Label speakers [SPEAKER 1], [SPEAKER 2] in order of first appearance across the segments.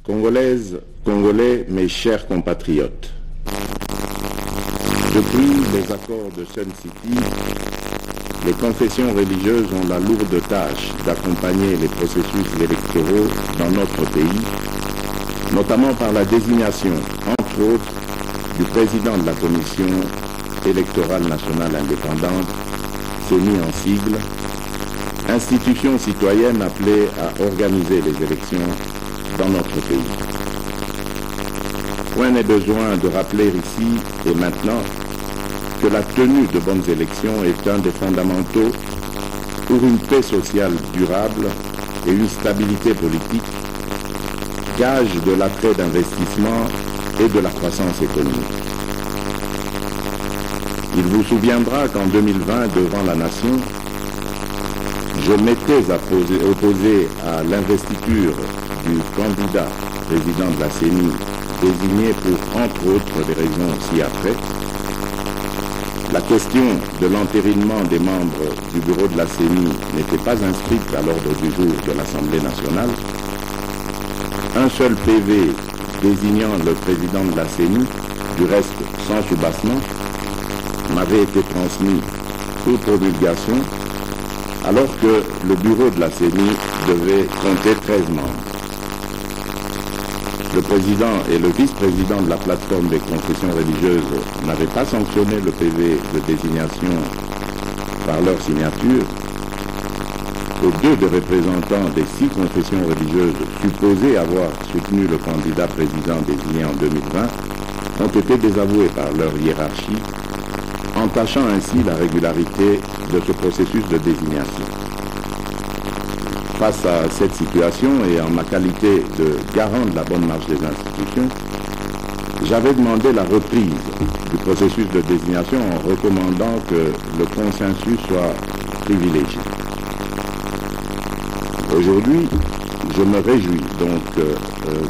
[SPEAKER 1] Congolaises, Congolais, mes chers compatriotes, depuis les accords de Sun City, les confessions religieuses ont la lourde tâche d'accompagner les processus électoraux dans notre pays, notamment par la désignation, entre autres, du président de la Commission électorale nationale indépendante, CENI en sigle, institution citoyenne appelée à organiser les élections dans notre pays. Point n'est besoin de rappeler ici et maintenant que la tenue de bonnes élections est un des fondamentaux pour une paix sociale durable et une stabilité politique, gage de l'attrait d'investissement et de la croissance économique. Il vous souviendra qu'en 2020, devant la nation, je m'étais opposé à l'investiture du candidat président de la CENI, désigné pour, entre autres, des raisons ci-après. La question de l'entérinement des membres du bureau de la CENI n'était pas inscrite à l'ordre du jour de l'Assemblée nationale. Un seul PV désignant le président de la CENI, du reste sans soubassement, m'avait été transmis pour promulgation, alors que le bureau de la CENI devait compter 13 membres. Le président et le vice-président de la plateforme des confessions religieuses n'avaient pas sanctionné le PV de désignation par leur signature. Et 2 des représentants des 6 confessions religieuses supposés avoir soutenu le candidat président désigné en 2020 ont été désavoués par leur hiérarchie, entachant ainsi la régularité de ce processus de désignation. Face à cette situation et en ma qualité de garant de la bonne marche des institutions, j'avais demandé la reprise du processus de désignation en recommandant que le consensus soit privilégié. Aujourd'hui, je me réjouis donc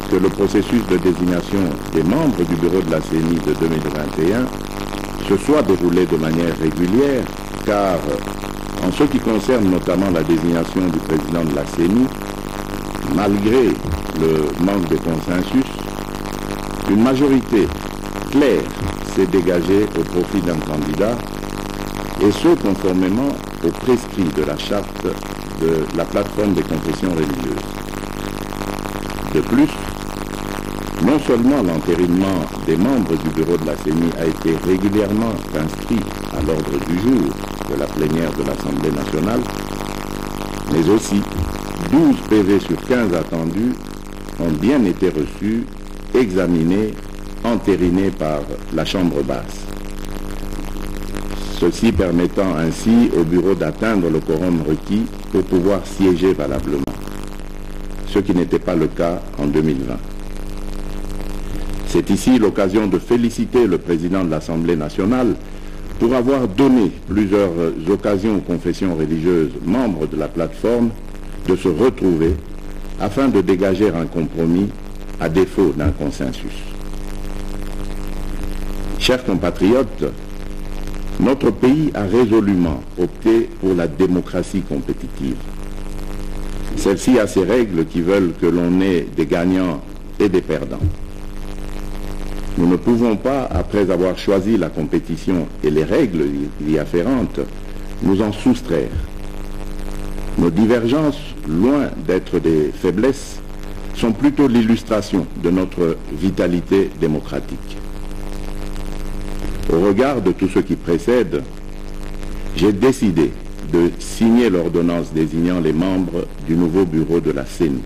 [SPEAKER 1] que le processus de désignation des membres du bureau de la CENI de 2021 se soit déroulé de manière régulière, car en ce qui concerne notamment la désignation du président de la CENI, malgré le manque de consensus, une majorité claire s'est dégagée au profit d'un candidat, et ce conformément aux prescrits de la charte de la plateforme des confessions religieuses. De plus, non seulement l'entérinement des membres du bureau de la CENI a été régulièrement inscrit à l'ordre du jour de la plénière de l'Assemblée nationale, mais aussi 12 PV sur 15 attendus ont bien été reçus, examinés, entérinés par la Chambre basse. Ceci permettant ainsi au bureau d'atteindre le quorum requis pour pouvoir siéger valablement, ce qui n'était pas le cas en 2020. C'est ici l'occasion de féliciter le président de l'Assemblée nationale pour avoir donné plusieurs occasions aux confessions religieuses membres de la plateforme de se retrouver afin de dégager un compromis à défaut d'un consensus. Chers compatriotes, notre pays a résolument opté pour la démocratie compétitive. Celle-ci a ses règles qui veulent que l'on ait des gagnants et des perdants. Nous ne pouvons pas, après avoir choisi la compétition et les règles y afférentes, nous en soustraire. Nos divergences, loin d'être des faiblesses, sont plutôt l'illustration de notre vitalité démocratique. Au regard de tout ce qui précède, j'ai décidé de signer l'ordonnance désignant les membres du nouveau bureau de la CENI.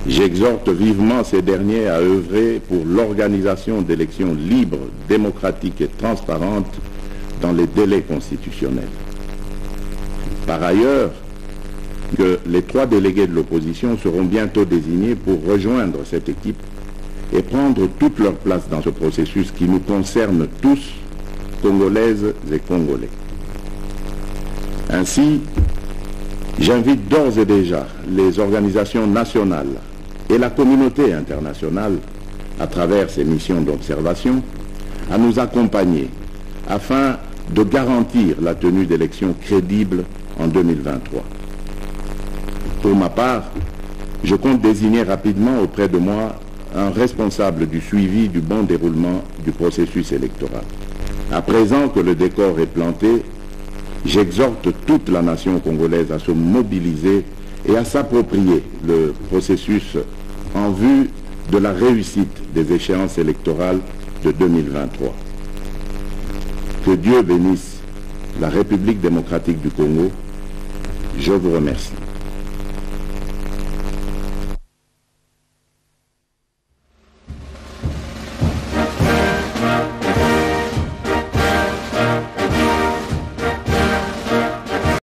[SPEAKER 1] J'exhorte vivement ces derniers à œuvrer pour l'organisation d'élections libres, démocratiques et transparentes dans les délais constitutionnels. Par ailleurs, que les 3 délégués de l'opposition seront bientôt désignés pour rejoindre cette équipe et prendre toute leur place dans ce processus qui nous concerne tous, Congolaises et Congolais. Ainsi, j'invite d'ores et déjà les organisations nationales et la communauté internationale, à travers ces missions d'observation, à nous accompagner afin de garantir la tenue d'élections crédibles en 2023. Pour ma part, je compte désigner rapidement auprès de moi un responsable du suivi du bon déroulement du processus électoral. À présent que le décor est planté, j'exhorte toute la nation congolaise à se mobiliser et à s'approprier le processus en vue de la réussite des échéances électorales de 2023. Que Dieu bénisse la République démocratique du Congo. Je vous remercie.